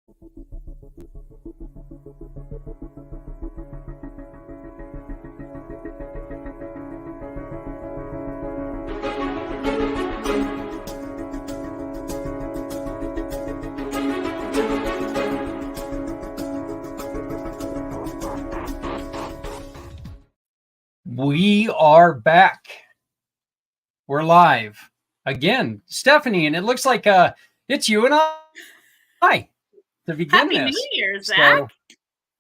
We are back. We're live again, Stephanie, and it looks like it's you and I to begin Happy this. New Year, Zach. So,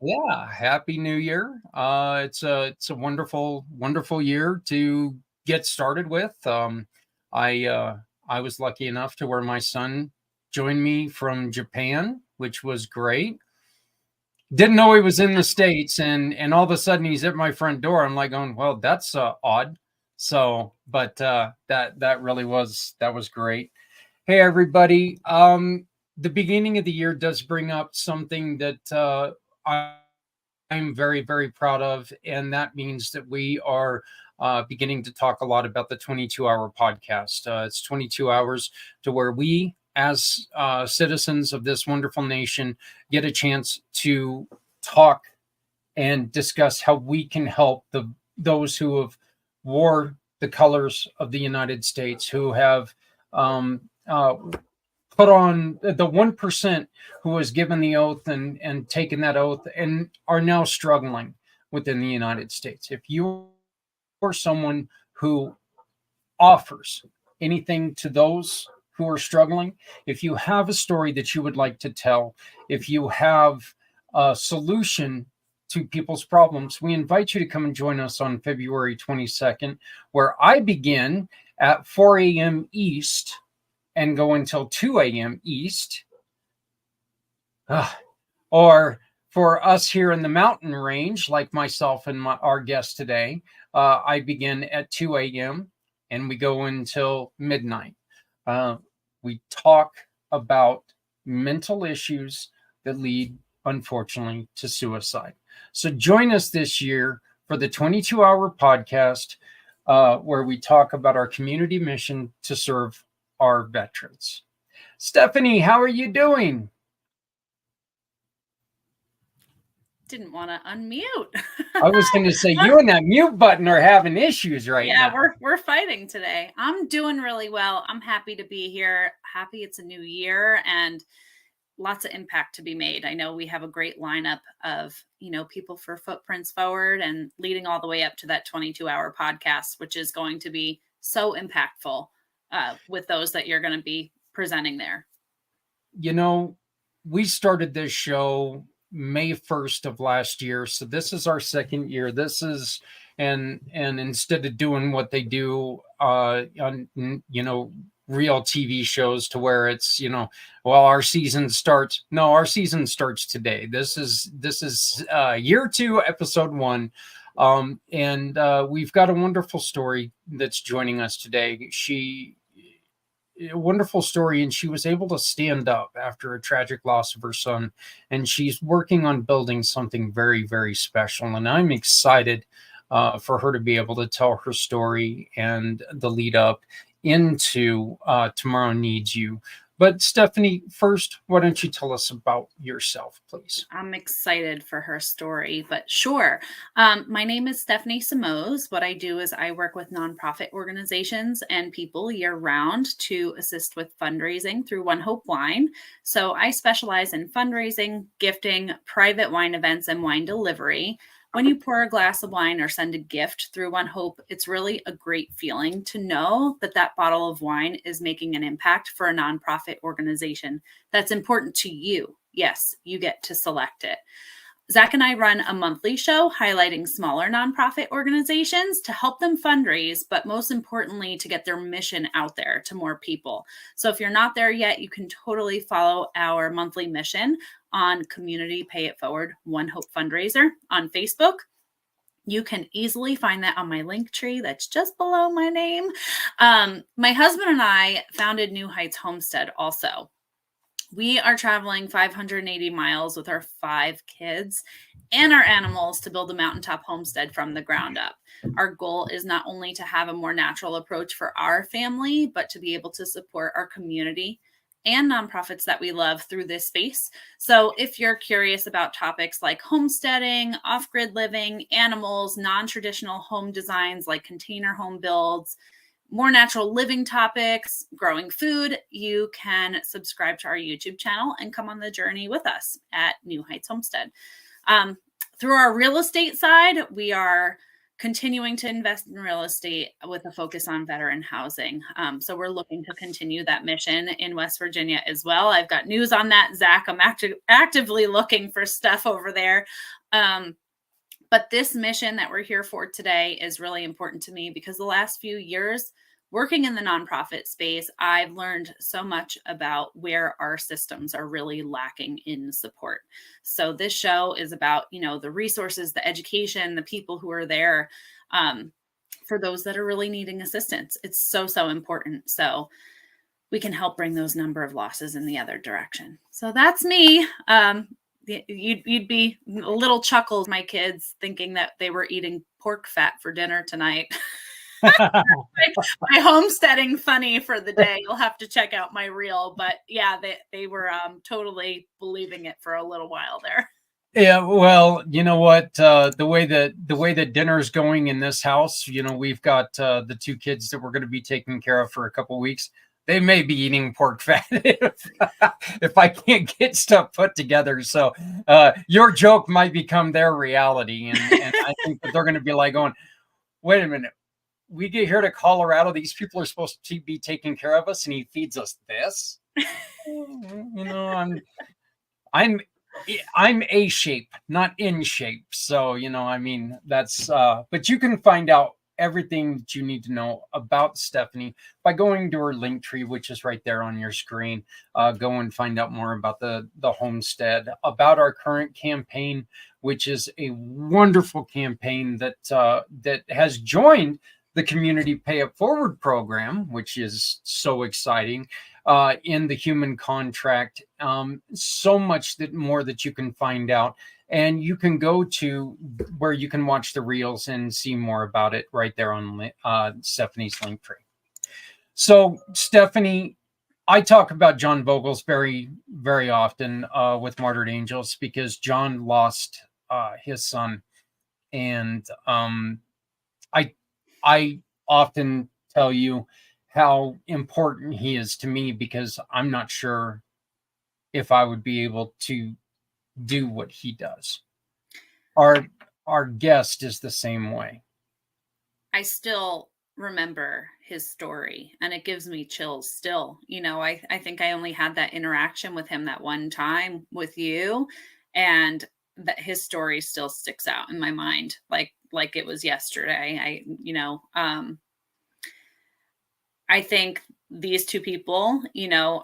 yeah, Happy New Year. It's a wonderful year to get started with. I was lucky enough to where my son joined me from Japan, which was great. Didn't know he was in the States, and all of a sudden he's at my front door. I'm like going, well, that's odd. So, but that really was great. Hey everybody, the beginning of the year does bring up something that I'm very, very proud of, and that means that we are beginning to talk a lot about the 22-hour podcast. It's 22 hours to where we, as citizens of this wonderful nation, get a chance to talk and discuss how we can help those who have wore the colors of the United States, who have put on the 1% who has given the oath and taken that oath and are now struggling within the United States. If you are someone who offers anything to those who are struggling, if you have a story that you would like to tell, if you have a solution to people's problems, we invite you to come and join us on February 22nd, where I begin at 4 a.m. East and go until 2 a.m. East. Or for us here in the mountain range, like myself and our guest today, I begin at 2 a.m. and we go until midnight. We talk about mental issues that lead, unfortunately, to suicide. So join us this year for the 22-hour podcast where we talk about our community mission to serve our veterans. Stephanie, how are you doing? Didn't want to unmute. I was going to say you and that mute button are having issues right now. Yeah, we're fighting today. I'm doing really well. I'm happy to be here. Happy it's a new year and lots of impact to be made. I know we have a great lineup of, people for Footprints Forward and leading all the way up to that 22-hour podcast, which is going to be so impactful with those that you're going to be presenting there. We started this show May 1st of last year. So this is our second year. This is, and instead of doing what they do on, real TV shows to where it's, our season starts. No, our season starts today. This is year 2, episode 1. And we've got a wonderful story that's joining us today. A wonderful story, and she was able to stand up after a tragic loss of her son, and she's working on building something very, very special, and I'm excited for her to be able to tell her story and the lead up into Tomorrow Needs You. But Stephanie, first, why don't you tell us about yourself, please? I'm excited for her story, but sure. My name is Stephanie Simoes. What I do is I work with nonprofit organizations and people year round to assist with fundraising through One Hope Wine. So I specialize in fundraising, gifting, private wine events, and wine delivery. When you pour a glass of wine or send a gift through One Hope, it's really a great feeling to know that that bottle of wine is making an impact for a nonprofit organization that's important to you. Yes, you get to select it. Zach and I run a monthly show highlighting smaller nonprofit organizations to help them fundraise, but most importantly, to get their mission out there to more people. So if you're not there yet, you can totally follow our monthly mission on Community Pay It Forward One Hope Fundraiser on Facebook. You can easily find that on my link tree that's just below my name. My husband and I founded New Heights Homestead also. We are traveling 580 miles with our 5 kids and our animals to build a mountaintop homestead from the ground up. Our goal is not only to have a more natural approach for our family, but to be able to support our community and nonprofits that we love through this space. So if you're curious about topics like homesteading, off-grid living, animals, non-traditional home designs like container home builds, more natural living topics, growing food, you can subscribe to our YouTube channel and come on the journey with us at New Heights Homestead. Through our real estate side, we are continuing to invest in real estate with a focus on veteran housing. So we're looking to continue that mission in West Virginia as well. I've got news on that, Zach. I'm actively looking for stuff over there. But this mission that we're here for today is really important to me because the last few years working in the nonprofit space, I've learned so much about where our systems are really lacking in support. So this show is about, the resources, the education, the people who are there for those that are really needing assistance. It's so, so important. So we can help bring those number of losses in the other direction. So that's me. You'd be a little chuckles, my kids, thinking that they were eating pork fat for dinner tonight. my homesteading funny for the day. You'll have to check out my reel, but yeah, they were totally believing it for a little while there. Yeah, well, you know what? The way that dinner's going in this house, we've got the two kids that we're going to be taking care of for a couple weeks. They may be eating pork fat if I can't get stuff put together. So your joke might become their reality. And I think that they're going to be like going, wait a minute, we get here to Colorado. These people are supposed to be taking care of us and he feeds us this. I'm A shape, not in shape. So, that's, but you can find out everything that you need to know about Stephanie by going to her link tree, which is right there on your screen. Go and find out more about the homestead, about our current campaign, which is a wonderful campaign that has joined the Community Pay It Forward program, which is so exciting. In the human contract, so much more that you can find out. And you can go to where you can watch the reels and see more about it right there on Stephanie's link tree. So, Stephanie, I talk about John Vogels very, very often with Martyred Angels because John lost his son. And I often tell you how important he is to me because I'm not sure if I would be able to do what he does. Our guest is the same way. I still remember his story and it gives me chills still. I think I only had that interaction with him that one time with you, and that his story still sticks out in my mind like it was yesterday. I think these two people,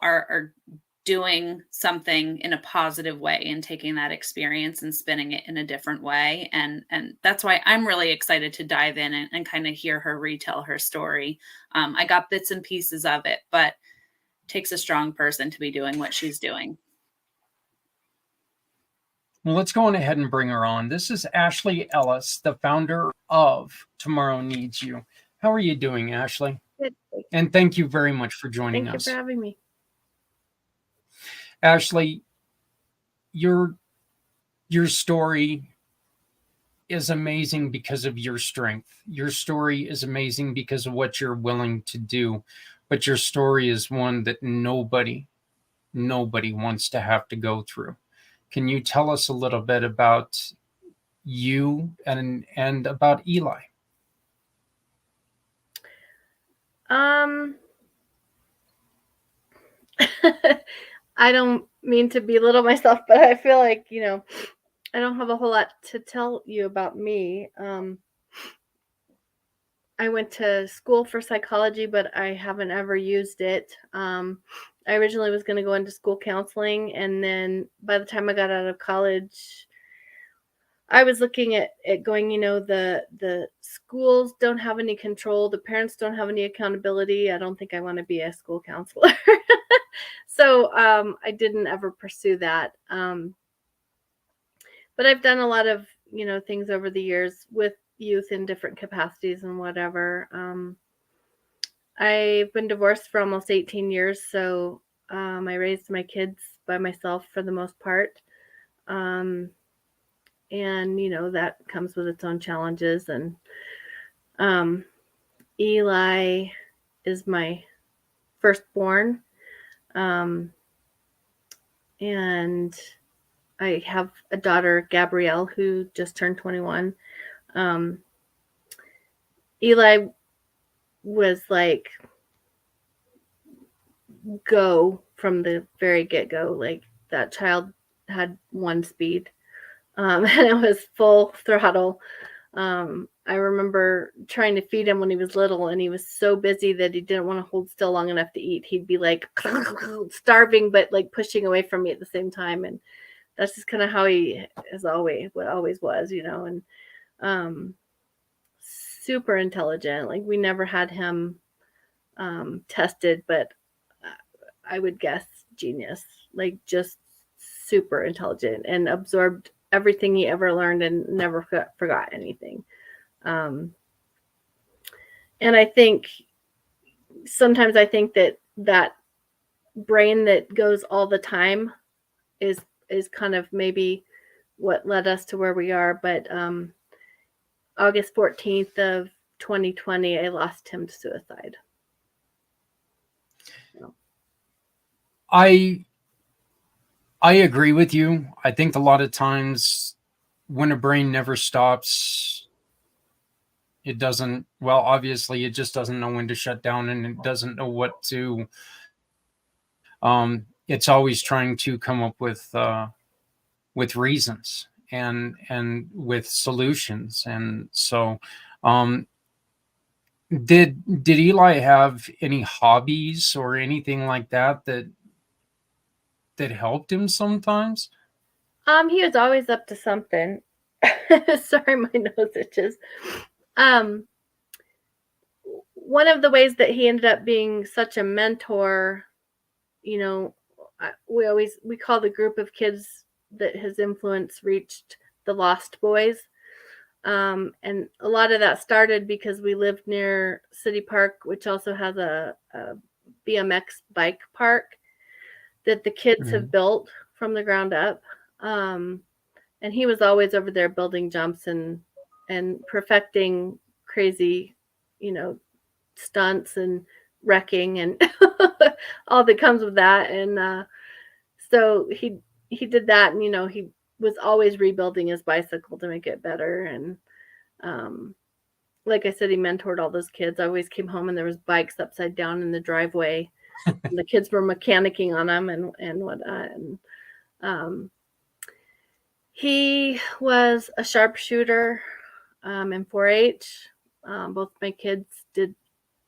are doing something in a positive way and taking that experience and spinning it in a different way. And that's why I'm really excited to dive in and kind of hear her retell her story. I got bits and pieces of it, but it takes a strong person to be doing what she's doing. Well, let's go on ahead and bring her on. This is Ashley Ellis, the founder of Tomorrow Needs You. How are you doing, Ashley? Good. And thank you very much for joining us. Thank you for having me. Ashley, your story is amazing because of your strength. Your story is amazing because of what you're willing to do. But your story is one that nobody wants to have to go through. Can you tell us a little bit about you and about Eli? I don't mean to belittle myself, but I feel like, I don't have a whole lot to tell you about me. I went to school for psychology, but I haven't ever used it. I originally was going to go into school counseling, and then by the time I got out of college, I was looking at going, the schools don't have any control. The parents don't have any accountability. I don't think I want to be a school counselor. So I didn't ever pursue that. But I've done a lot of, things over the years with youth in different capacities and whatever. I've been divorced for almost 18 years. So I raised my kids by myself for the most part. And, that comes with its own challenges. And Eli is my firstborn. And I have a daughter, Gabrielle, who just turned 21. Eli was like go from the very get-go. Like that child had one speed, and it was full throttle. I remember trying to feed him when he was little, and he was so busy that he didn't want to hold still long enough to eat. He'd be like starving, but like pushing away from me at the same time. And that's just kind of how he always was, and super intelligent. Like we never had him tested, but I would guess genius, like just super intelligent and absorbed everything he ever learned and never forgot anything. And I think sometimes that brain that goes all the time is kind of maybe what led us to where we are. But August 14th of 2020, I lost him to suicide. I agree with you. I think a lot of times when a brain never stops, it doesn't, well, obviously it just doesn't know when to shut down, and it doesn't know what to, it's always trying to come up with reasons and with solutions. And so, did Eli have any hobbies or anything like that helped him sometimes? He was always up to something. Sorry, my nose itches. One of the ways that he ended up being such a mentor, we call the group of kids that his influence reached the Lost Boys. And a lot of that started because we lived near City Park, which also has a BMX bike park that the kids have built from the ground up. And he was always over there building jumps and perfecting crazy, stunts and wrecking and all that comes with that. And so he did that, and he was always rebuilding his bicycle to make it better. And like I said, he mentored all those kids. I always came home and there was bikes upside down in the driveway. And the kids were mechanicking on them and whatnot. And he was a sharpshooter in 4-H. Both my kids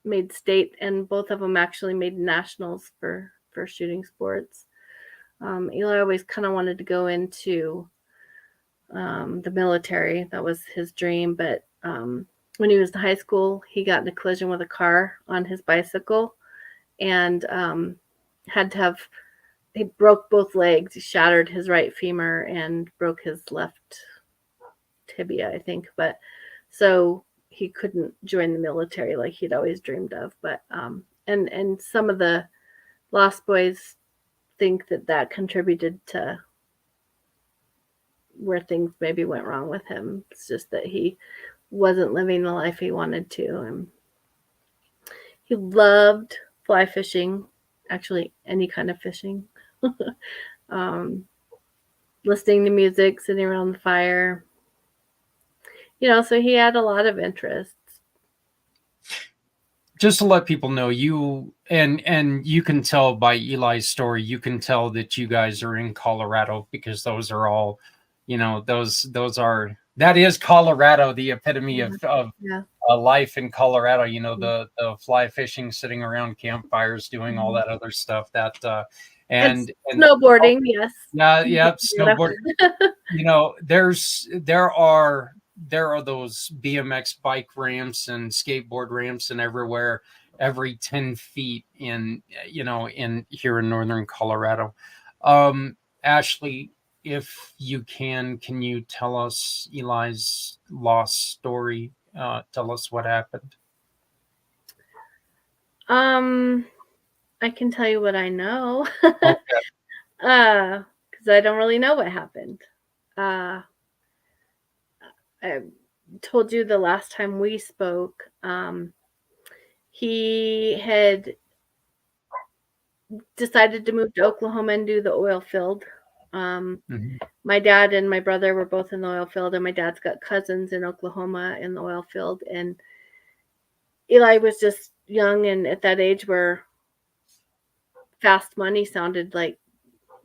made state, and both of them actually made nationals for shooting sports. Eli always kind of wanted to go into the military. That was his dream. But when he was in high school, he got in a collision with a car on his bicycle and he broke both legs. He shattered his right femur and broke his left tibia, I think. But so he couldn't join the military like he'd always dreamed of. But and some of the Lost Boys think that contributed to where things maybe went wrong with him. It's just that he wasn't living the life he wanted to. And he loved fly fishing, actually any kind of fishing. Listening to music, sitting around the fire. So he had a lot of interests. Just to let people know, you and you can tell by Eli's story, you can tell that you guys are in Colorado, because those are all, that is Colorado, the epitome of life in Colorado. The fly fishing, sitting around campfires, doing all that other stuff. That and snowboarding, yes. Yeah, snowboard. There are those BMX bike ramps and skateboard ramps and everywhere, every 10 feet in here in northern Colorado. Ashley, if you can you tell us Eli's lost story? Tell us what happened. I can tell you what I know. Okay. Because I don't really know what happened. Uh, I told you the last time we spoke, he had decided to move to Oklahoma and do the oil field. Mhm. My dad and my brother were both in the oil field, and my dad's got cousins in Oklahoma in the oil field. And Eli was just young and at that age where fast money sounded like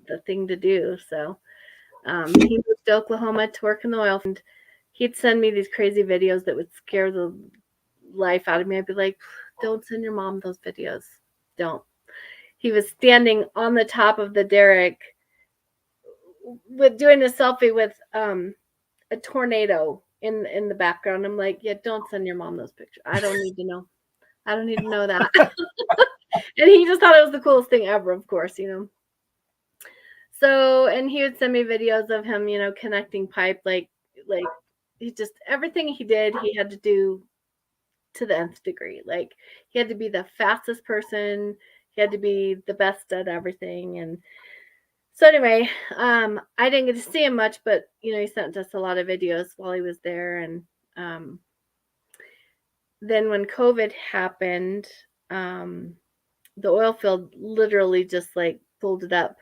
the thing to do. So he moved to Oklahoma to work in the oil field. He'd send me these crazy videos that would scare the life out of me. I'd be like, don't send your mom those videos. Don't. He was standing on the top of the derrick with doing a selfie with a tornado in the background. I'm like, yeah, don't send your mom those pictures. I don't need to know. I don't need to know that. And he just thought it was the coolest thing ever, of course, you know. So, and he would send me videos of him, you know, connecting pipe, like he just everything he did, he had to do to the nth degree. Like he had to be the fastest person, he had to be the best at everything. And so anyway, I didn't get to see him much, but you know, he sent us a lot of videos while he was there. And um, then when COVID happened, the oil field literally just like folded up.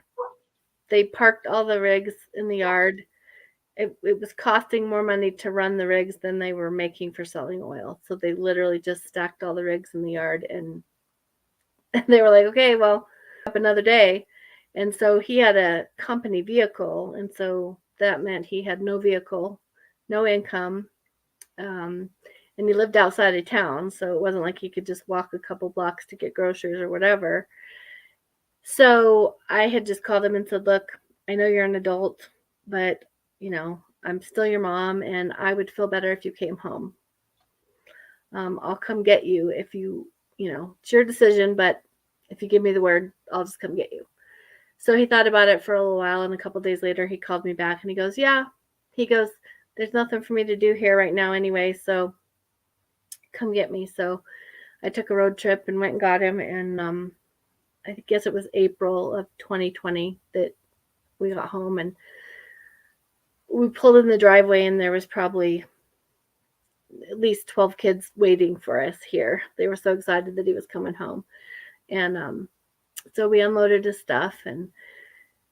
They parked all the rigs in the yard. It was costing more money to run the rigs than they were making for selling oil. So they literally just stacked all the rigs in the yard, and they were like, okay, well, up another day. And so he had a company vehicle. And so that meant he had no vehicle, no income. Um, and he lived outside of town. So it wasn't like he could just walk a couple blocks to get groceries or whatever. So I had just called him and said, look, I know you're an adult, but you know, I'm still your mom and I would feel better if you came home. I'll come get you if you know, it's your decision, but if you give me the word, I'll just come get you. So he thought about it for a little while, and a couple days later he called me back and he goes, yeah. He goes, there's nothing for me to do here right now anyway, so come get me. So I took a road trip and went and got him, and I guess it was April of 2020 that we got home, and we pulled in the driveway and there was probably at least 12 kids waiting for us here. They were so excited that he was coming home. And so we unloaded his stuff, and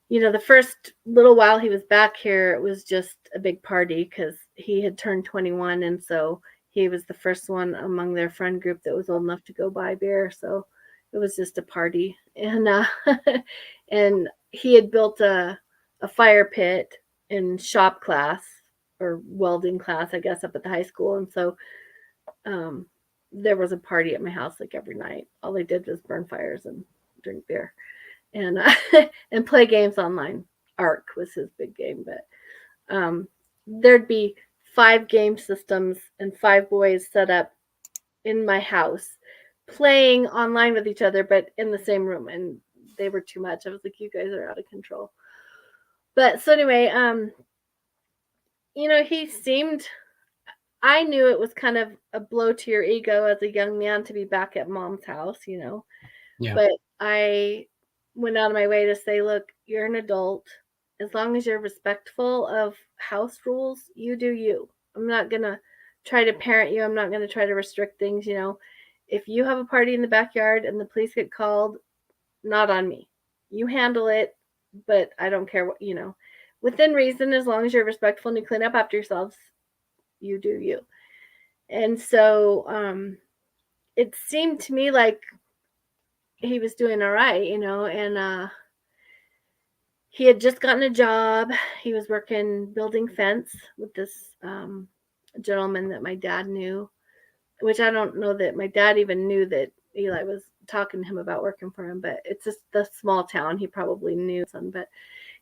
you know, the first little while he was back here, it was just a big party because he had turned 21, and so he was the first one among their friend group that was old enough to go buy beer. So it was just a party. And and he had built a fire pit in shop class or welding class, I guess, up at the high school. And so there was a party at my house like every night. All they did was burn fires and drink beer and and play games online. Arc was his big game, but there'd be 5 game systems and 5 boys set up in my house playing online with each other, but in the same room, and they were too much. I was like, you guys are out of control. But so anyway, you know, he seemed, I knew it was kind of a blow to your ego as a young man to be back at mom's house, you know. Yeah. But I went out of my way to say, look, you're an adult. As long as you're respectful of house rules, you do you. I'm not going to try to parent you. I'm not going to try to restrict things, you know. If you have a party in the backyard and the police get called, not on me. You handle it, but I don't care what, you know. Within reason, as long as you're respectful and you clean up after yourselves, you do you. And so it seemed to me like he was doing all right, you know, and he had just gotten a job. He was working building fence with this gentleman that my dad knew, which I don't know that my dad even knew that Eli was talking to him about working for him, but it's just the small town. He probably knew some, but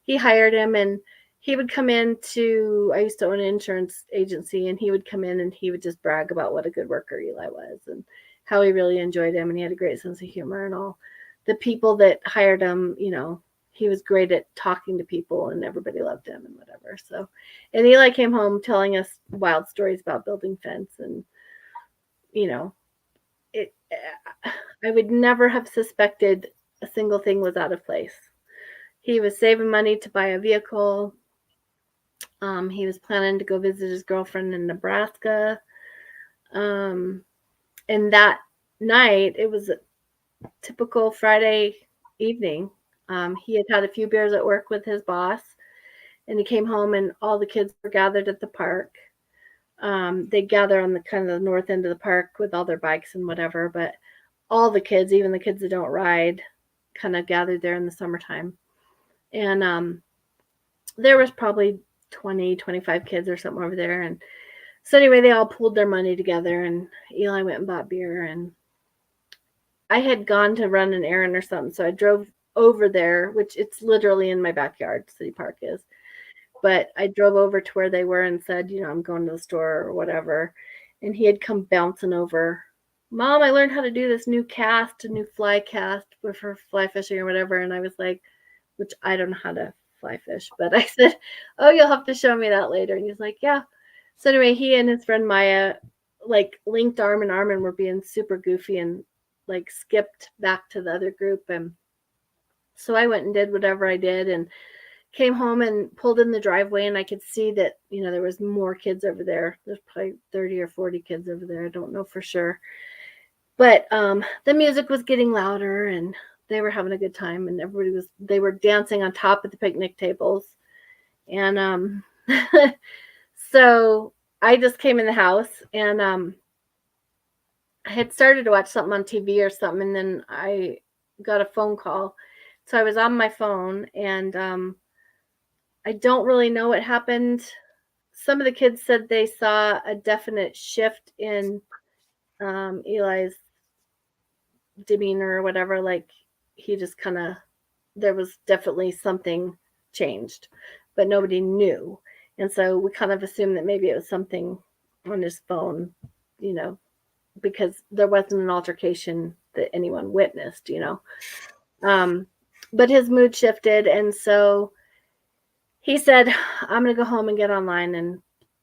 he hired him, and he would come in to, I used to own an insurance agency, and he would come in and he would just brag about what a good worker Eli was and how he really enjoyed him, and he had a great sense of humor, and all the people that hired him, you know, he was great at talking to people and everybody loved him and whatever. So, and Eli came home telling us wild stories about building fence, and you know, I would never have suspected a single thing was out of place. He was saving money to buy a vehicle. He was planning to go visit his girlfriend in Nebraska. And that night, it was a typical Friday evening. He had had a few beers at work with his boss, and he came home, and all the kids were gathered at the park. They gather on the kind of the north end of the park with all their bikes and whatever, but all the kids, even the kids that don't ride, kind of gathered there in the summertime. And there was probably 20, 25 kids or something over there. And so anyway, they all pooled their money together, and Eli went and bought beer. And I had gone to run an errand or something, so I drove over there, which it's literally in my backyard, City Park is. But I drove over to where they were and said, I'm going to the store or whatever. And he had come bouncing over. Mom, I learned how to do this new cast, a new fly cast for fly fishing or whatever. And I was like, which I don't know how to fly fish, but I said, oh, you'll have to show me that later. And he's like, yeah. So anyway, he and his friend Maya like linked arm in arm and were being super goofy and like skipped back to the other group. And so I went and did whatever I did and came home and pulled in the driveway, and I could see that, there was more kids over there. There's probably 30 or 40 kids over there. I don't know for sure. But the music was getting louder, and they were having a good time, and they were dancing on top of the picnic tables. And so I just came in the house, and I had started to watch something on TV or something, and then I got a phone call. So I was on my phone, and I don't really know what happened. Some of the kids said they saw a definite shift in Eli's demeanor or whatever. Like he just there was definitely something changed, but nobody knew. And so we kind of assumed that maybe it was something on his phone, because there wasn't an altercation that anyone witnessed, But his mood shifted, and so he said, I'm going to go home and get online and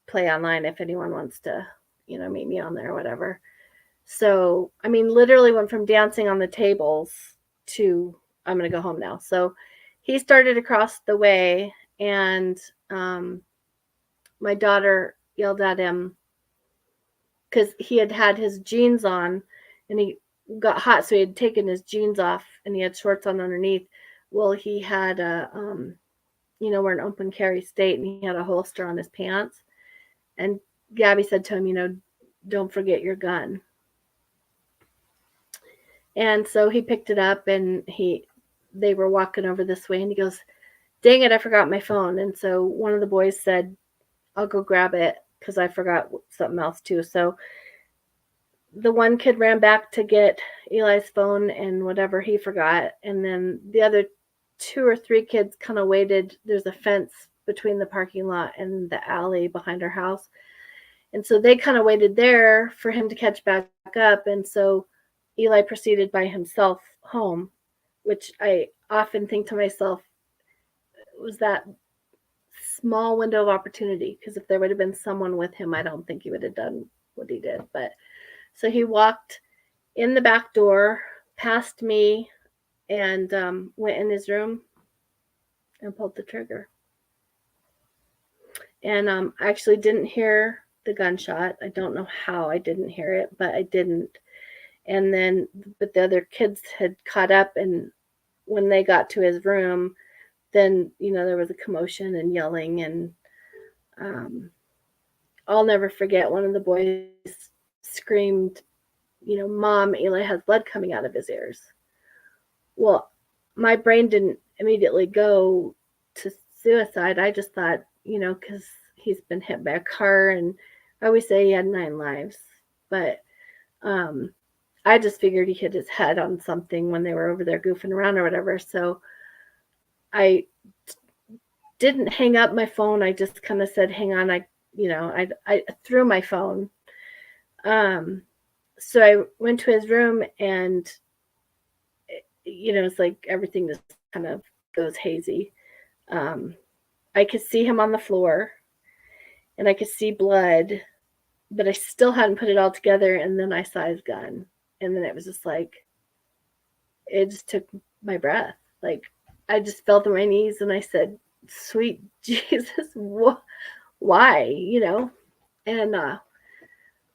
play online if anyone wants to, meet me on there or whatever. So, literally went from dancing on the tables to I'm going to go home now. So he started across the way, and my daughter yelled at him because he had his jeans on, and he got hot. So he had taken his jeans off, and he had shorts on underneath. Well, he had we're an open carry state, and he had a holster on his pants. And Gabby said to him, don't forget your gun. And so he picked it up, and they were walking over this way, and he goes, dang it, I forgot my phone. And so one of the boys said, I'll go grab it because I forgot something else too. So the one kid ran back to get Eli's phone and whatever he forgot. And then the other 2 or 3 kids kind of waited. There's a fence between the parking lot and the alley behind our house. And so they kind of waited there for him to catch back up. And so Eli proceeded by himself home, which I often think to myself, was that small window of opportunity, because if there would have been someone with him, I don't think he would have done what he did. But so he walked in the back door past me and went in his room and pulled the trigger. And I actually didn't hear the gunshot. I don't know how I didn't hear it, but I didn't. And then, but the other kids had caught up, and when they got to his room, then, there was a commotion and yelling. And I'll never forget, one of the boys screamed, Mom, Eli has blood coming out of his ears. Well, my brain didn't immediately go to suicide. I just thought, because he's been hit by a car, and I always say he had 9 lives. But I just figured he hit his head on something when they were over there goofing around or whatever. So I didn't hang up my phone. I just kind of said, hang on. I threw my phone. So I went to his room, and, it's like everything just kind of goes hazy. I could see him on the floor, and I could see blood, but I still hadn't put it all together. And then I saw his gun, and then it was just like, it just took my breath. Like, I just fell to my knees and I said, sweet Jesus, why, you know? And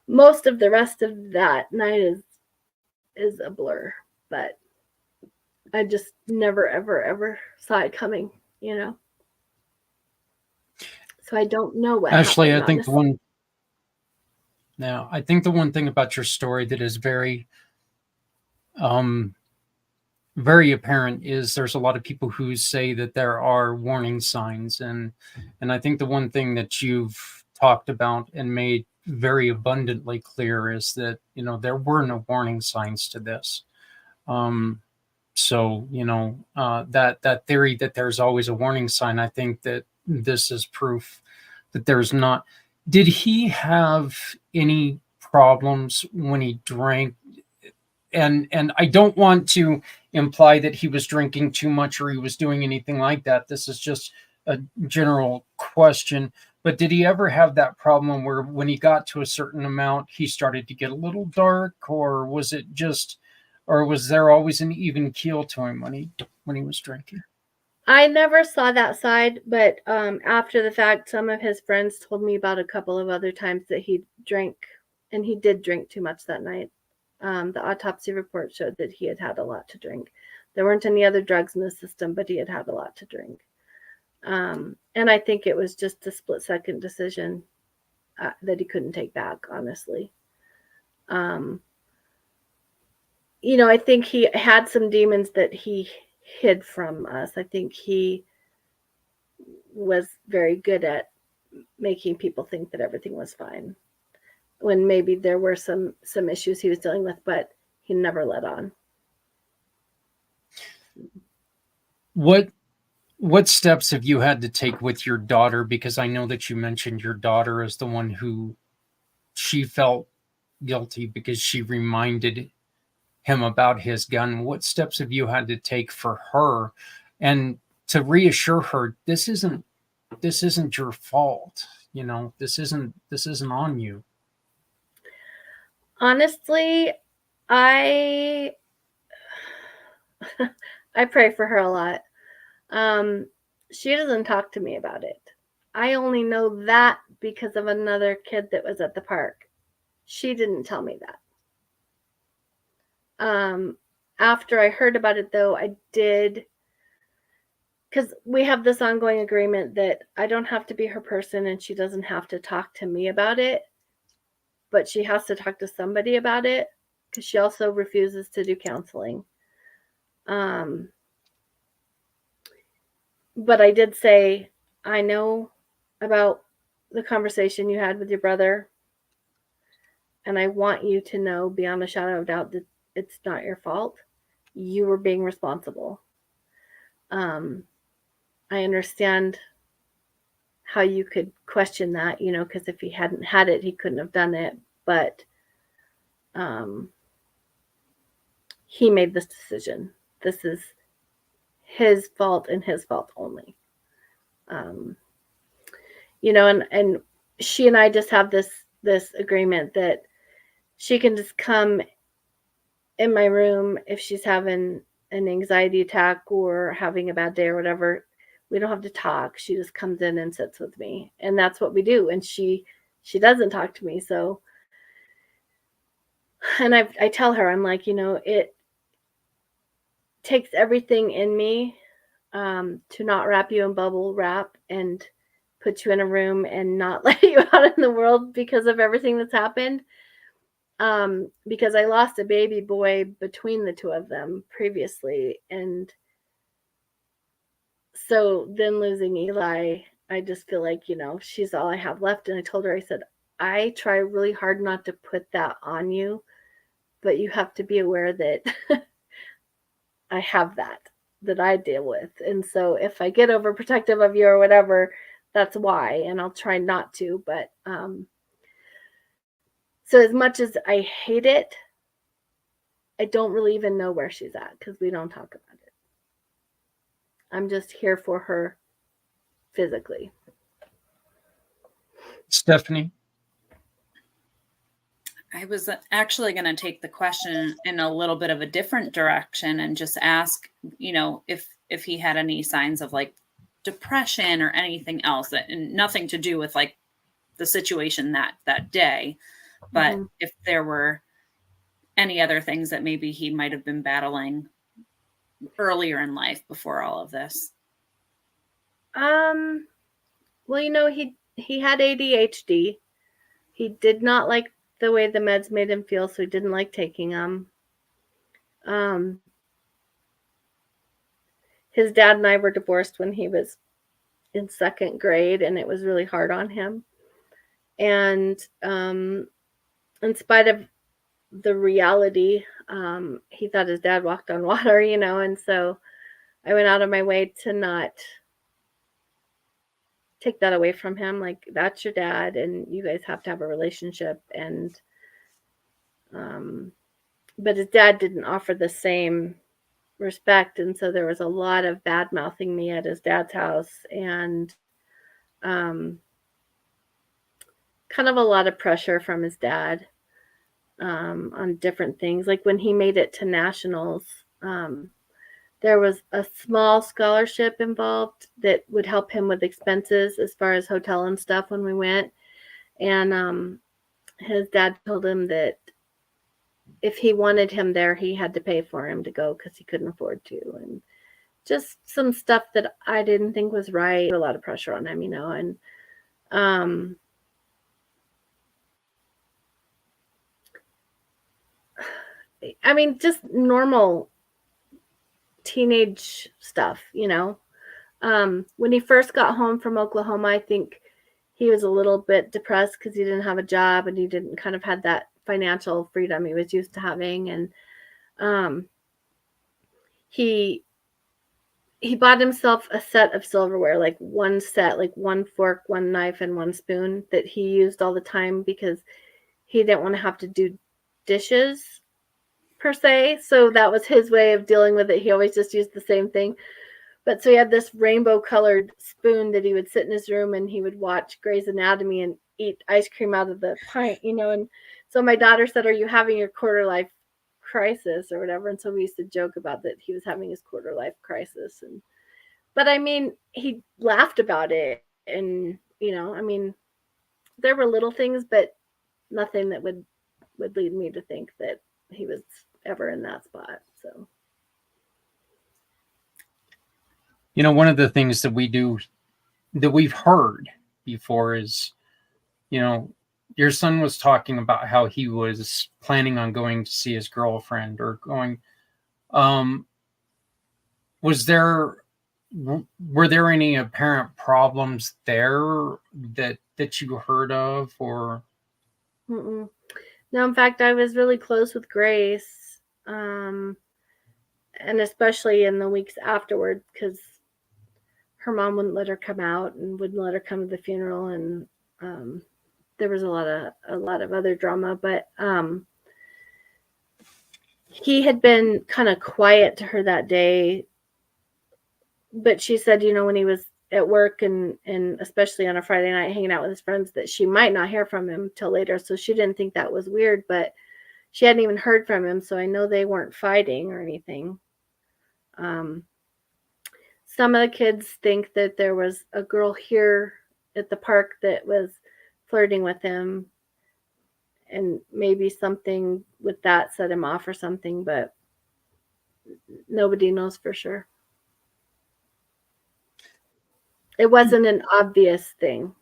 most of the rest of that night is a blur, but I just never, ever, ever saw it coming, you know? So I don't know what Ashley, happened, honestly. I think the one thing about your story that is um, very apparent is there's a lot of people who say that there are warning signs, and I think the one thing that you've talked about and made very abundantly clear is that, you know, there were no warning signs to this. Um, so, you know, that theory that there's always a warning sign, I think that this is proof that there's not. Did he have any problems when he drank? And I don't want to imply that he was drinking too much or he was doing anything like that. This is just a general question. But did he ever have that problem where when he got to a certain amount, he started to get a little dark, or was it just, or was there always an even keel to him when he was drinking? I never saw that side, but after the fact, some of his friends told me about a couple of other times that he drank, and he did drink too much that night. The autopsy report showed that he had had a lot to drink. There weren't any other drugs in the system, but he had had a lot to drink. And I think it was just a split-second decision that he couldn't take back, honestly. You know, I think he had some demons that he hid from us. I think he was very good at making people think that everything was fine when maybe there were some issues he was dealing with, but he never let on. What steps have you had to take with your daughter? Because I know that you mentioned your daughter as the one who she felt guilty because she reminded him about his gun. What steps have you had to take for her and to reassure her this isn't your fault? You know, this isn't on you. Honestly, I I pray for her a lot. She doesn't talk to me about it. I only know that because of another kid that was at the park. She didn't tell me that. After I heard about it, though, I did, because we have this ongoing agreement that I don't have to be her person and she doesn't have to talk to me about it, but she has to talk to somebody about it because she also refuses to do counseling. But I did say, I know about the conversation you had with your brother, and I want you to know beyond a shadow of doubt that it's not your fault. You were being responsible. I understand how you could question that, you know, because if he hadn't had it, he couldn't have done it. But he made this decision. This is his fault and his fault only. You know, and she and I just have this agreement that she can just come in my room if she's having an anxiety attack or having a bad day or whatever. We don't have to talk. She just comes in and sits with me, and that's what we do. And she doesn't talk to me. So, and I tell her, I'm like, you know, it takes everything in me to not wrap you in bubble wrap and put you in a room and not let you out in the world because of everything that's happened. Because I lost a baby boy between the two of them previously. And so then losing Eli, I just feel like, you know, she's all I have left. And I told her, I said, I try really hard not to put that on you, but you have to be aware that I have that I deal with. And so if I get overprotective of you or whatever, that's why. And I'll try not to. But so as much as I hate it, I don't really even know where she's at because we don't talk about it. I'm just here for her physically. Stephanie? I was actually going to take the question in a little bit of a different direction and just ask, if he had any signs of like depression or anything else, and nothing to do with like the situation that day, but Mhm. if there were any other things that maybe he might have been battling earlier in life before all of this. Well, he had ADHD. He did not like the way the meds made him feel, so he didn't like taking them. Um, his dad and I were divorced when he was in second grade, and it was really hard on him. And in spite of the reality, he thought his dad walked on water, and so I went out of my way to not take that away from him. Like, that's your dad, and you guys have to have a relationship. And but his dad didn't offer the same respect, and so there was a lot of bad mouthing me at his dad's house, and um, kind of a lot of pressure from his dad on different things. Like when he made it to nationals, there was a small scholarship involved that would help him with expenses as far as hotel and stuff when we went. And his dad told him that if he wanted him there, he had to pay for him to go because he couldn't afford to. And just some stuff that I didn't think was right. A lot of pressure on him, and I mean, just normal teenage stuff. When he first got home from Oklahoma, I think he was a little bit depressed because he didn't have a job and he didn't kind of had that financial freedom he was used to having. And he bought himself a set of silverware, like one set, like one fork, one knife, and one spoon that he used all the time because he didn't want to have to do dishes per se. So that was his way of dealing with it. He always just used the same thing. But so he had this rainbow colored spoon that he would sit in his room and he would watch Grey's Anatomy and eat ice cream out of the pint, And so my daughter said, "Are you having your quarter life crisis or whatever?" And so we used to joke about that he was having his quarter life crisis. But I mean, he laughed about it. And, I mean, there were little things, but nothing that would lead me to think that he was ever in that spot. So. One of the things that we do that we've heard before is, your son was talking about how he was planning on going to see his girlfriend or going. Were there any apparent problems there that you heard of, or? Mm-mm. No, in fact, I was really close with Grace, and especially in the weeks afterward, because her mom wouldn't let her come out and wouldn't let her come to the funeral, and there was a lot of other drama. But he had been kind of quiet to her that day. But she said, when he was at work and especially on a Friday night hanging out with his friends, that she might not hear from him till later. So she didn't think that was weird, but she hadn't even heard from him. So I know they weren't fighting or anything. Some of the kids think that there was a girl here at the park that was flirting with him, and maybe something with that set him off or something, but nobody knows for sure. It wasn't an obvious thing.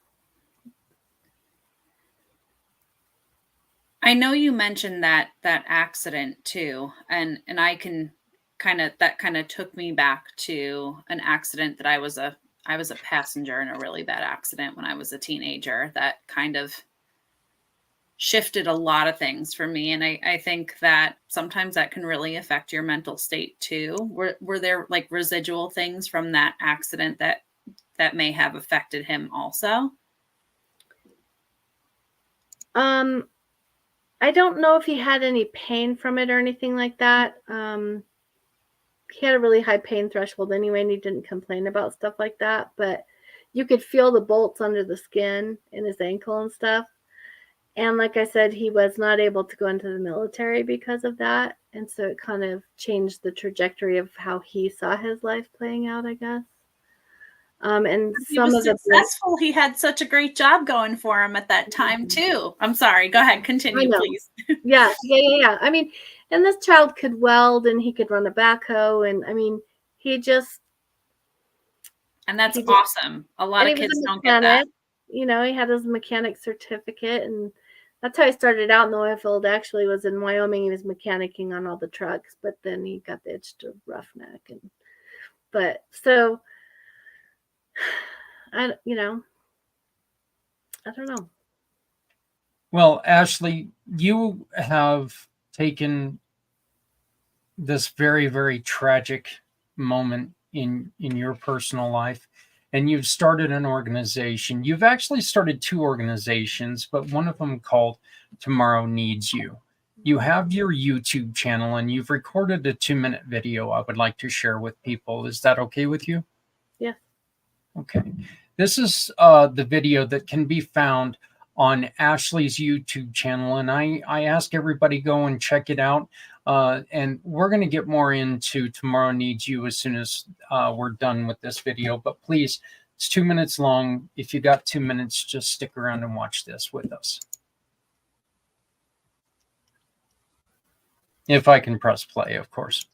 I know you mentioned that accident too, and I can kind of took me back to an accident that I was a passenger in a really bad accident when I was a teenager that kind of shifted a lot of things for me. And I think that sometimes that can really affect your mental state too. Were there like residual things from that accident that may have affected him also? I don't know if he had any pain from it or anything like that. He had a really high pain threshold anyway, and he didn't complain about stuff like that. But you could feel the bolts under the skin in his ankle and stuff. And like I said, he was not able to go into the military because of that. And so it kind of changed the trajectory of how he saw his life playing out, I guess. And He some was of the successful. He had such a great job going for him at that time too. I'm sorry. Go ahead. Continue, please. Yeah. I mean, and this child could weld and he could run a backhoe. And I mean, he just. And that's awesome. A lot of kids don't get that. You know, he had his mechanic certificate, and that's how he started out in the oil field. Actually, was in Wyoming. He was mechanicking on all the trucks, but then he got the itch to roughneck. But so, I don't know. Well, Ashley, you have taken this very, very tragic moment in your personal life, and you've started an organization. You've actually started two organizations, but one of them called Tomorrow Needs You. You have your YouTube channel, and you've recorded a 2-minute video I would like to share with people. Is that okay with you? Yeah. Okay. This is the video that can be found on Ashley's YouTube channel, and I ask everybody go and check it out. And we're going to get more into Tomorrow Needs You as soon as we're done with this video. But please, it's 2 minutes long. If you got 2 minutes, just stick around and watch this with us. If I can press play, of course.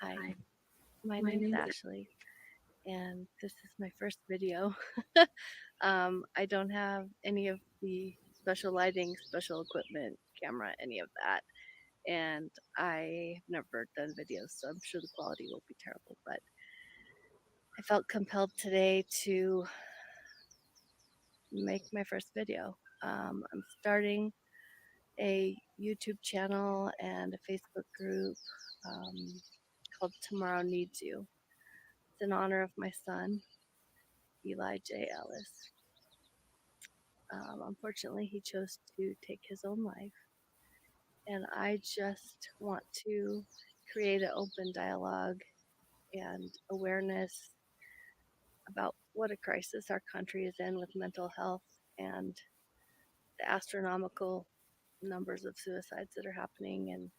Hi, my name is Ashley, and this is my first video. I don't have any of the special lighting, special equipment, camera, any of that. And I've never done videos, so I'm sure the quality will be terrible. But I felt compelled today to make my first video. I'm starting a YouTube channel and a Facebook group called Tomorrow Needs You. It's in honor of my son, Eli J. Ellis. Unfortunately, he chose to take his own life. And I just want to create an open dialogue and awareness about what a crisis our country is in with mental health and the astronomical numbers of suicides that are happening,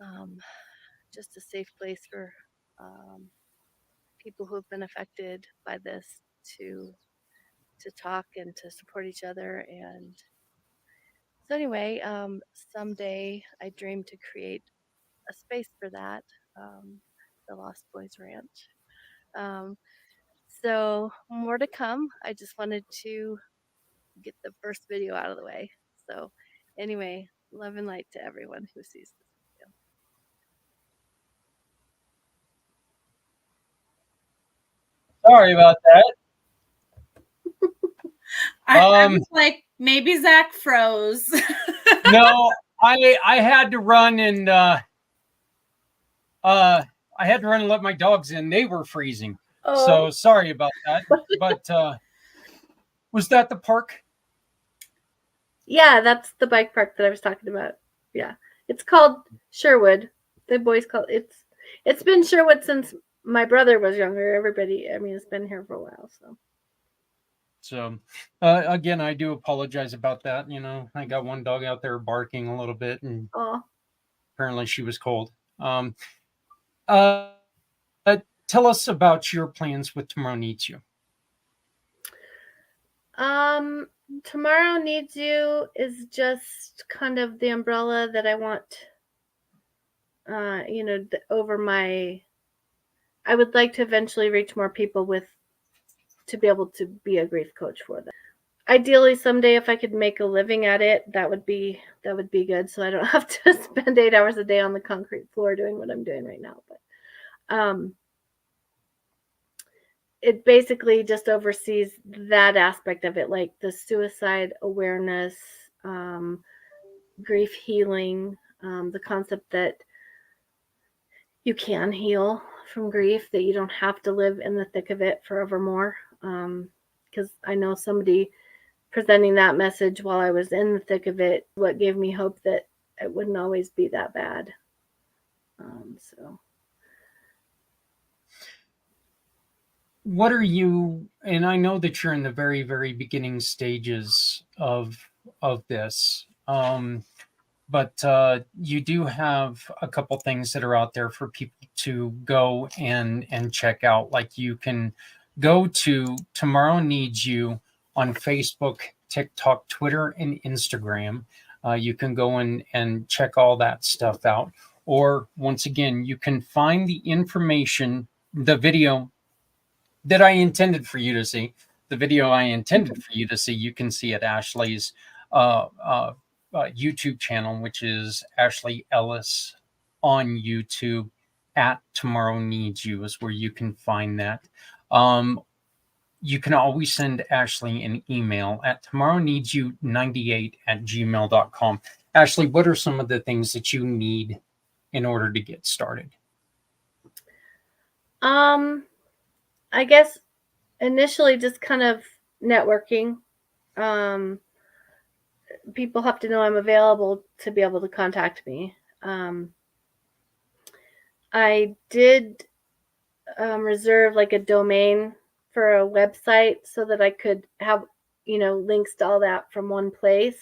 and just a safe place for people who have been affected by this to talk and to support each other. And so anyway, someday I dream to create a space for that, the Lost Boys Ranch. So more to come. I just wanted to get the first video out of the way. So anyway, love and light to everyone who sees this video. Sorry about that. I was like, maybe Zach froze. No, I had to run and I had to run and let my dogs in. They were freezing. Oh. So sorry about that. But was that the park? Yeah, that's the bike park that I was talking about. Yeah. It's called Sherwood. The boys call it's been Sherwood since my brother was younger. Everybody, I mean, it's been here for a while, So again, I do apologize about that. You know, I got one dog out there barking a little bit, and apparently she was cold. Tell us about your plans with Tomorrow Needs You. Tomorrow Needs You is just kind of the umbrella that I want, over my. I would like to eventually reach more people to be able to be a grief coach for them. Ideally, someday, if I could make a living at it, that would be good. So I don't have to spend 8 hours a day on the concrete floor doing what I'm doing right now. But it basically just oversees that aspect of it, like the suicide awareness, grief healing, the concept that you can heal from grief, that you don't have to live in the thick of it forevermore. Because I know somebody presenting that message while I was in the thick of it, what gave me hope that it wouldn't always be that bad. So. What are you, and I know that you're in the very, very beginning stages of this, but you do have a couple things that are out there for people to go and check out. Like you can go to Tomorrow Needs You on Facebook, TikTok, Twitter, and Instagram. You can go and check all that stuff out. Or once again, you can find the information, the video that I intended for you to see. The video I intended for you to see, you can see at Ashley's YouTube channel, which is Ashley Ellis on YouTube. At Tomorrow Needs You is where you can find that. You can always send Ashley an email at tomorrowneedsyou98@gmail.com. Ashley, what are some of the things that you need in order to get started? I guess initially just kind of networking. People have to know I'm available to be able to contact me. I did reserve like a domain for a website so that I could have, links to all that from one place.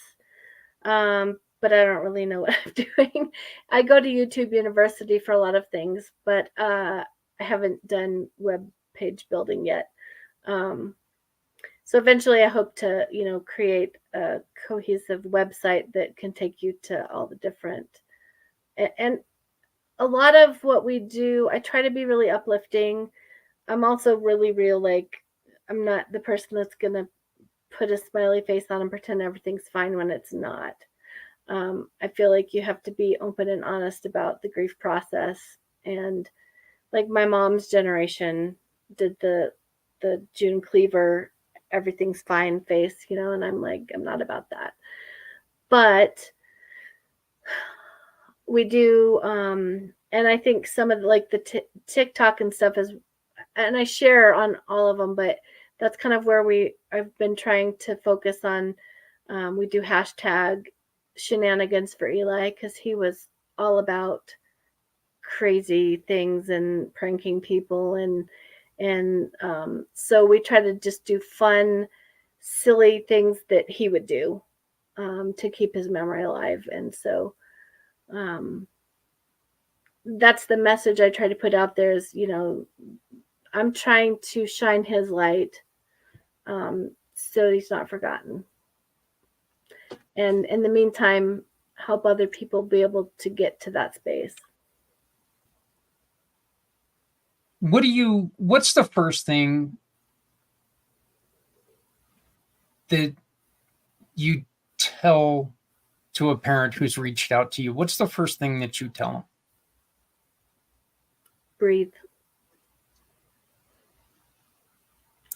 But I don't really know what I'm doing. I go to YouTube University for a lot of things, but I haven't done web page building yet. So eventually I hope to, create a cohesive website that can take you to all the different, and a lot of what we do, I try to be really uplifting. I'm also really real. Like, I'm not the person that's going to put a smiley face on and pretend everything's fine when it's not. I feel like you have to be open and honest about the grief process. And like my mom's generation did the June Cleaver, everything's fine face, and I'm like, I'm not about that. But we do, and I think some of the TikTok and stuff is, and I share on all of them, but that's kind of where I've been trying to focus on. We do hashtag shenanigans for Eli because he was all about crazy things and pranking people, and so we try to just do fun, silly things that he would do to keep his memory alive. And so that's the message I try to put out there is, I'm trying to shine his light so he's not forgotten. And in the meantime, help other people be able to get to that space. What's the first thing that you tell to a parent who's reached out to you? What's the first thing that you tell them? Breathe.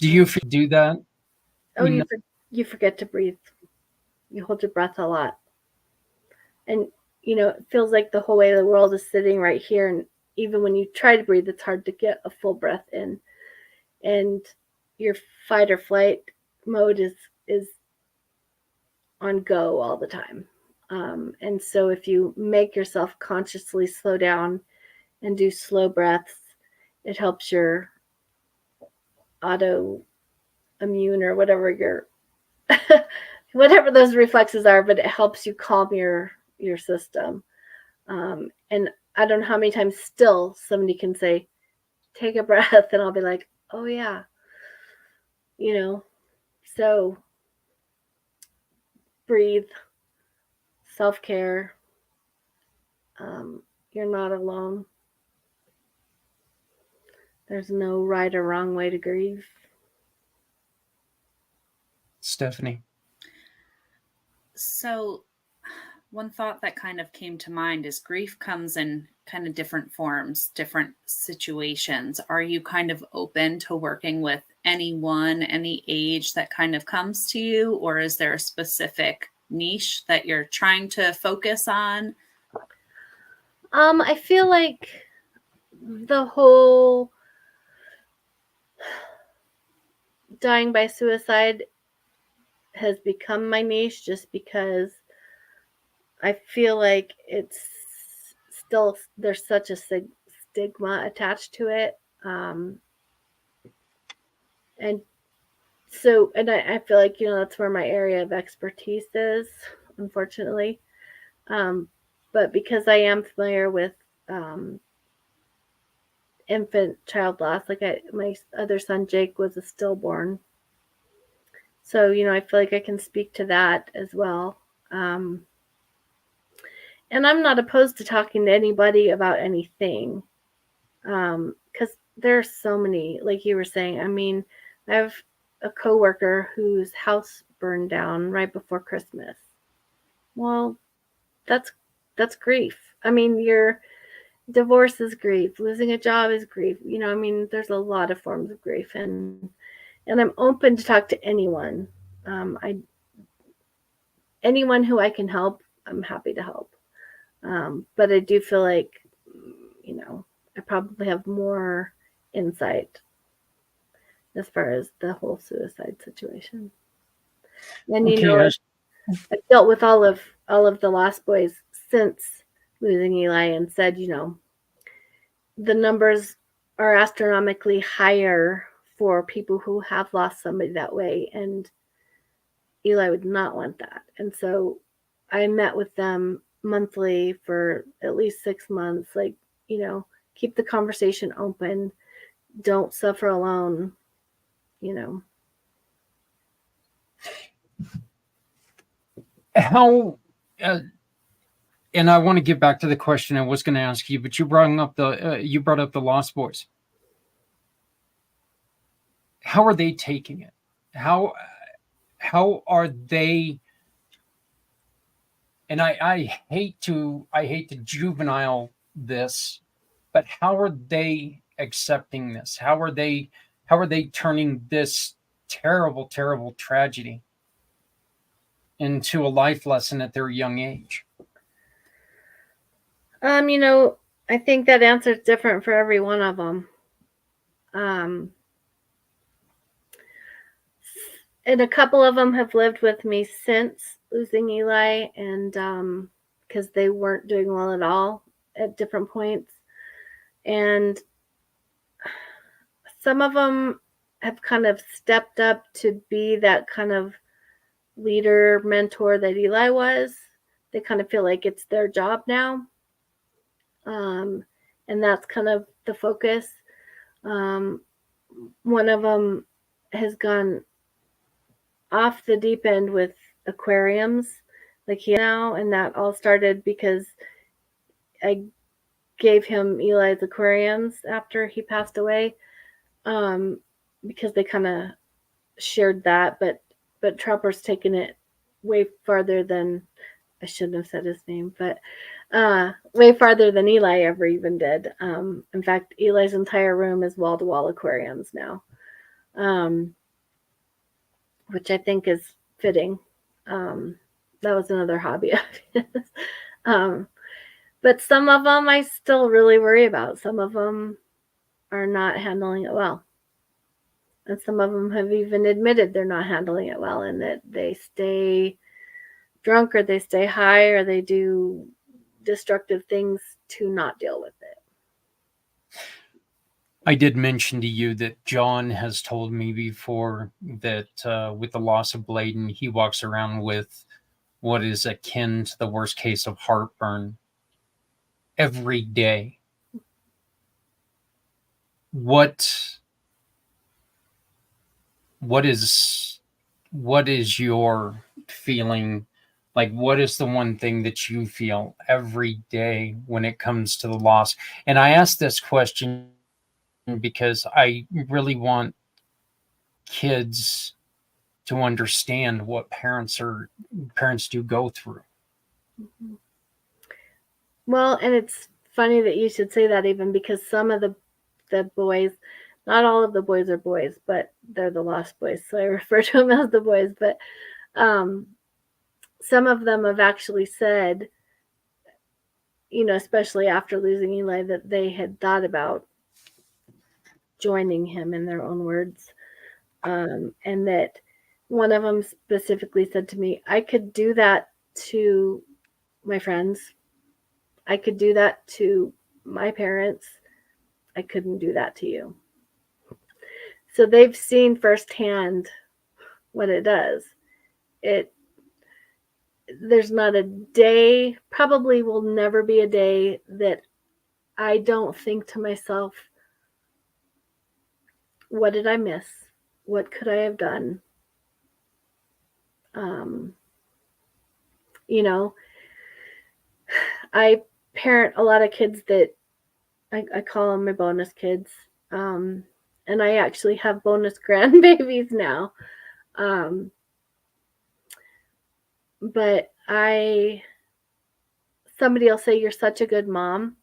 Do you do that? Oh, you forget to breathe. You hold your breath a lot. And, it feels like the whole way the world is sitting right here. And even when you try to breathe, it's hard to get a full breath in. And your fight or flight mode is on go all the time. And so if you make yourself consciously slow down and do slow breaths, it helps your autoimmune or whatever whatever those reflexes are, but it helps you calm your system. And I don't know how many times still somebody can say, take a breath, and I'll be like, oh yeah, so breathe, self-care. You're not alone. There's no right or wrong way to grieve. Stephanie? So one thought that kind of came to mind is grief comes in kind of different forms, different situations. Are you kind of open to working with anyone, any age that kind of comes to you? Or is there a specific niche that you're trying to focus on? I feel like the whole dying by suicide has become my niche just because I feel like it's still, there's such a stigma attached to it. And so, and I feel like, that's where my area of expertise is, unfortunately. But because I am familiar with infant child loss, like my other son Jake was a stillborn, so I feel like I can speak to that as well. And I'm not opposed to talking to anybody about anything, because there's so many, like you were saying. I mean, I have a coworker whose house burned down right before Christmas. Well, that's grief. I mean, your divorce is grief, losing a job is grief. I mean, there's a lot of forms of grief, and I'm open to talk to anyone. Anyone who I can help, I'm happy to help. But I do feel like, I probably have more insight as far as the whole suicide situation. And Okay, I've dealt with all of the Lost Boys since losing Eli, and said, the numbers are astronomically higher for people who have lost somebody that way, and Eli would not want that. And so I met with them monthly for at least 6 months, like, keep the conversation open, don't suffer alone. how and I want to get back to the question I was going to ask you, but you brought up the Lost Boys. How are they taking it? How are they? And I hate to juvenile this, but how are they accepting this? How are they turning this terrible, terrible tragedy into a life lesson at their young age? I think that answer is different for every one of them. And a couple of them have lived with me since losing Eli, and because they weren't doing well at all at different points. And some of them have kind of stepped up to be that kind of leader, mentor that Eli was. They kind of feel like it's their job now. And that's kind of the focus. One of them has gone off the deep end with aquariums, like he now, and that all started because I gave him Eli's aquariums after he passed away, because they kind of shared that, but Trapper's taken it way farther than, I shouldn't have said his name, but way farther than Eli ever even did. In fact, Eli's entire room is wall-to-wall aquariums now, which I think is fitting. That was another hobby of his. But some of them I still really worry about. Some of them are not handling it well. And some of them have even admitted they're not handling it well, and that they stay drunk, or they stay high, or they do destructive things to not deal with it. I did mention to you that John has told me before that with the loss of Bladen, he walks around with what is akin to the worst case of heartburn every day. What is your feeling? Like, what is the one thing that you feel every day when it comes to the loss? And I ask this question because I really want kids to understand what parents do go through. Mm-hmm. Well, and it's funny that you should say that, even because some of the boys, not all of the boys are boys, but they're the Lost Boys, so I refer to them as the boys. But some of them have actually said, especially after losing Eli, that they had thought about joining him, in their own words. And that one of them specifically said to me, I could do that to my friends. I could do that to my parents. I couldn't do that to you. So they've seen firsthand what it does. There's not a day, probably will never be a day, that I don't think to myself, what did I miss? What could I have done? I parent a lot of kids that I call them my bonus kids. And I actually have bonus grandbabies now. But somebody will say, you're such a good mom.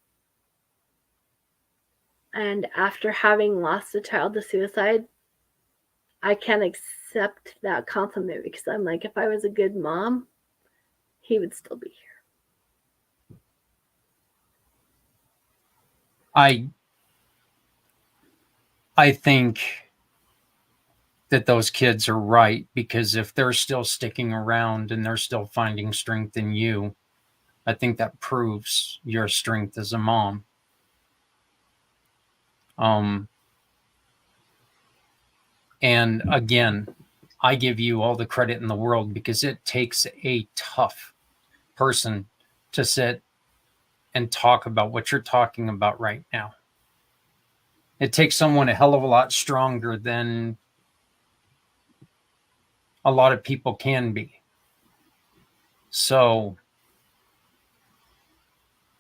And after having lost a child to suicide, I can't accept that compliment, because I'm like, if I was a good mom, he would still be here. I think that those kids are right, because if they're still sticking around and they're still finding strength in you, I think that proves your strength as a mom. And again, I give you all the credit in the world, because it takes a tough person to sit and talk about what you're talking about right now. It takes someone a hell of a lot stronger than a lot of people can be. So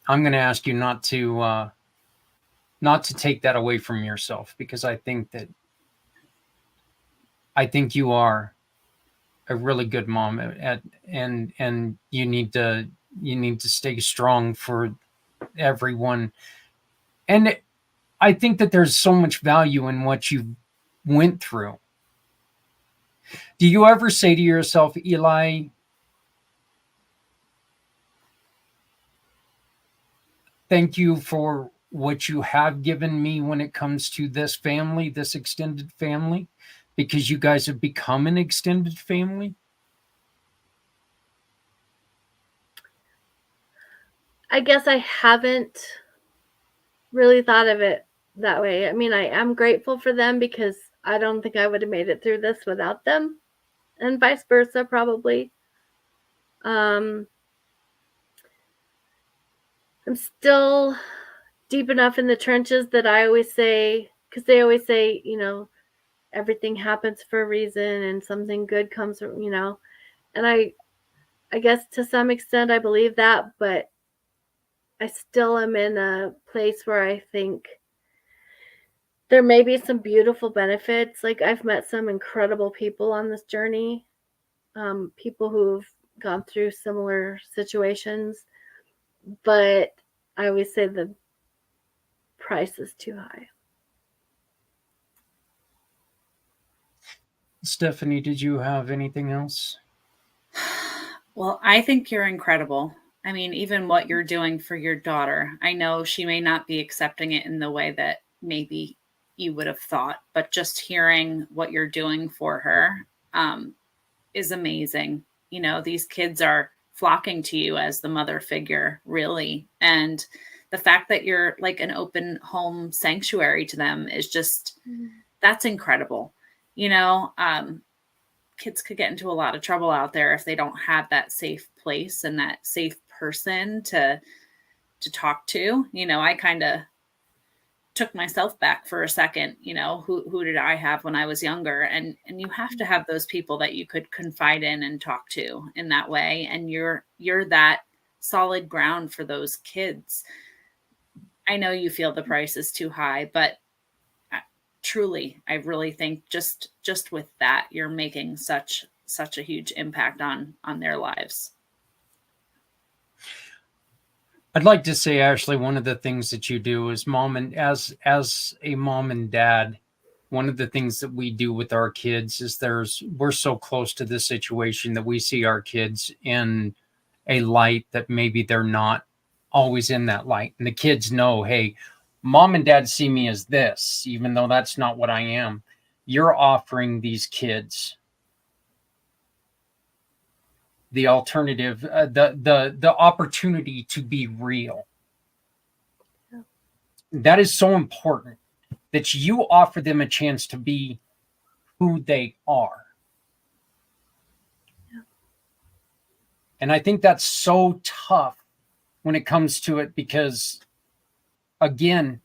I'm going to ask you not to take that away from yourself, because I think you are a really good mom, and you need to stay strong for everyone. And I think that there's so much value in what you went through. Do you ever say to yourself, Eli, thank you for what you have given me when it comes to this family, this extended family, because you guys have become an extended family? I guess I haven't really thought of it that way. I mean, I am grateful for them, because I don't think I would have made it through this without them, and vice versa, probably. I'm still deep enough in the trenches that I always say, because they always say, everything happens for a reason and something good comes from, and I guess to some extent I believe that, but I still am in a place where I think there may be some beautiful benefits. Like, I've met some incredible people on this journey, people who've gone through similar situations, but I always say the price is too high. Stephanie, did you have anything else? Well, I think you're incredible. I mean, even what you're doing for your daughter, I know she may not be accepting it in the way that maybe you would have thought, but just hearing what you're doing for her is amazing. These kids are flocking to you as the mother figure, really. And the fact that you're like an open home sanctuary to them is just, that's incredible. Kids could get into a lot of trouble out there if they don't have that safe place and that safe person to talk to. I kind of took myself back for a second. Who did I have when I was younger? And you have to have those people that you could confide in and talk to in that way. And you're that solid ground for those kids. I know you feel the price is too high, but truly, I really think just with that, you're making such a huge impact on their lives. I'd like to say, Ashley, one of the things that you do as a mom and dad, one of the things that we do with our kids is we're so close to this situation that we see our kids in a light that maybe they're not always in that light. And the kids know, hey, mom and dad see me as this, even though that's not what I am. You're offering these kids the alternative, the opportunity to be real. Yeah. That is so important, that you offer them a chance to be who they are. Yeah. And I think that's so tough when it comes to it, because again,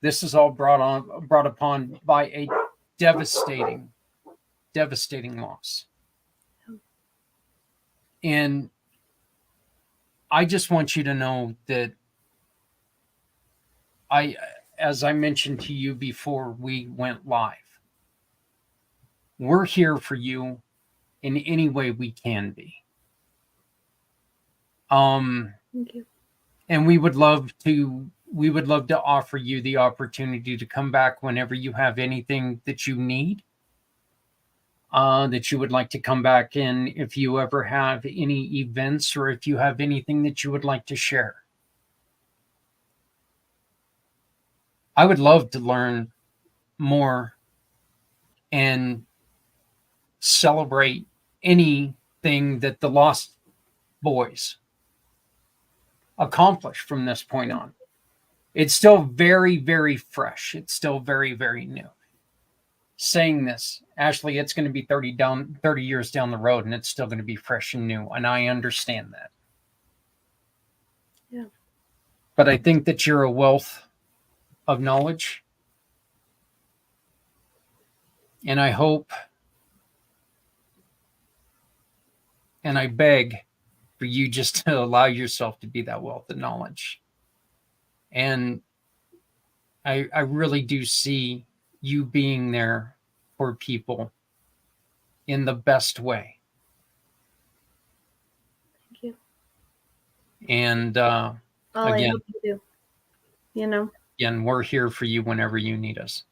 this is all brought upon by a devastating loss. And I just want you to know that as I mentioned to you before we went live, we're here for you in any way we can be. Thank you. And we would love to offer you the opportunity to come back whenever you have anything that you need, that you would like to come back in, if you ever have any events or if you have anything that you would like to share. I would love to learn more and celebrate anything that the Lost Boys accomplish from this point on. It's still very, very fresh. It's still very, very new. Saying this, Ashley, it's going to be 30 years down the road, and it's still going to be fresh and new. And I understand that. Yeah. But I think that you're a wealth of knowledge. And I hope and I beg for you just to allow yourself to be that wealth of knowledge. And I really do see you being there for people in the best way. Thank you. And All I again, hope you do. You know. again, we're here for you whenever you need us.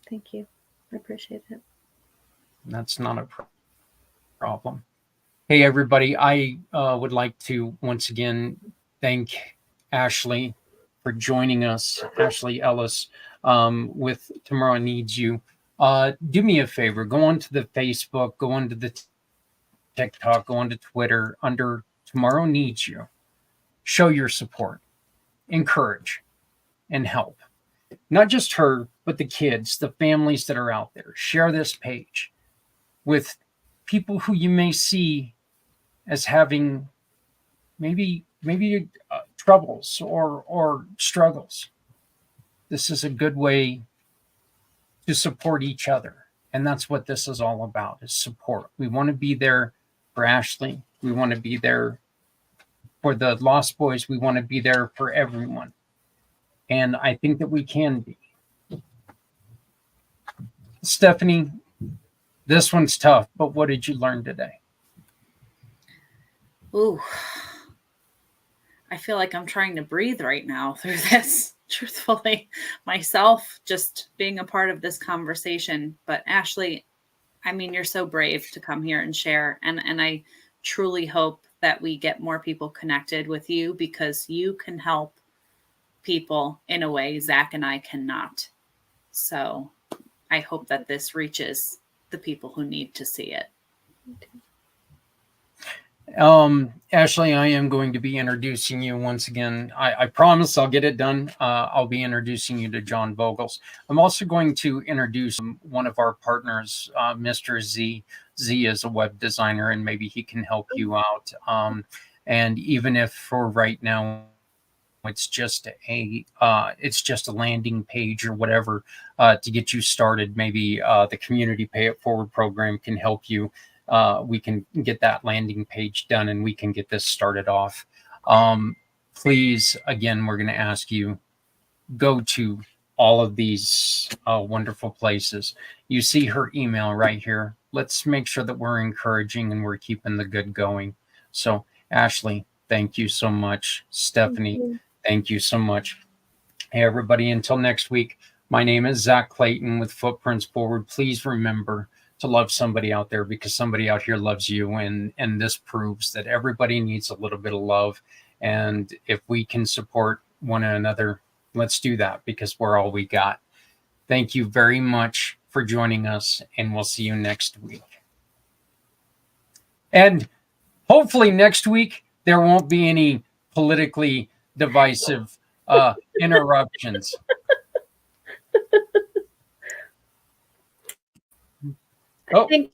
Thank you. I appreciate it. That's not a problem. Hey, everybody, I would like to once again thank Ashley for joining us, Ashley Ellis, with Tomorrow Needs You. Do me a favor, go onto the Facebook, go onto the TikTok, go onto Twitter under Tomorrow Needs You. Show your support, encourage, and help. Not just her, but the kids, the families that are out there. Share this page with people who you may see as having maybe troubles or struggles. This is a good way to support each other. And that's what this is all about, is support. We want to be there for Ashley. We want to be there for the Lost Boys. We want to be there for everyone. And I think that we can be. Stephanie, this one's tough, but what did you learn today? Ooh, I feel like I'm trying to breathe right now through this, truthfully, myself, just being a part of this conversation. But Ashley, I mean, you're so brave to come here and share. And I truly hope that we get more people connected with you, because you can help people in a way Zach and I cannot. So I hope that this reaches the people who need to see it. Ashley, I am going to be introducing you once again. I promise I'll get it done. I'll be introducing you to John Vogels. I'm also going to introduce one of our partners, Mr. Z. Z is a web designer, and maybe he can help you out. And even if for right now it's just a landing page or whatever to get you started, maybe the Community Pay It Forward program can help you. We can get that landing page done and we can get this started off. Please, again, we're going to ask you, go to all of these wonderful places. You see her email right here. Let's make sure that we're encouraging and we're keeping the good going. So, Ashley, thank you so much. Stephanie, thank you so much. Hey, everybody, until next week, My name is Zach Clayton with Footprints Forward. Please remember to love somebody out there, because somebody out here loves you. And this proves that everybody needs a little bit of love. And if we can support one another, let's do that, because we're all we got. Thank you very much for joining us, and we'll see you next week. And hopefully next week there won't be any politically divisive interruptions. I think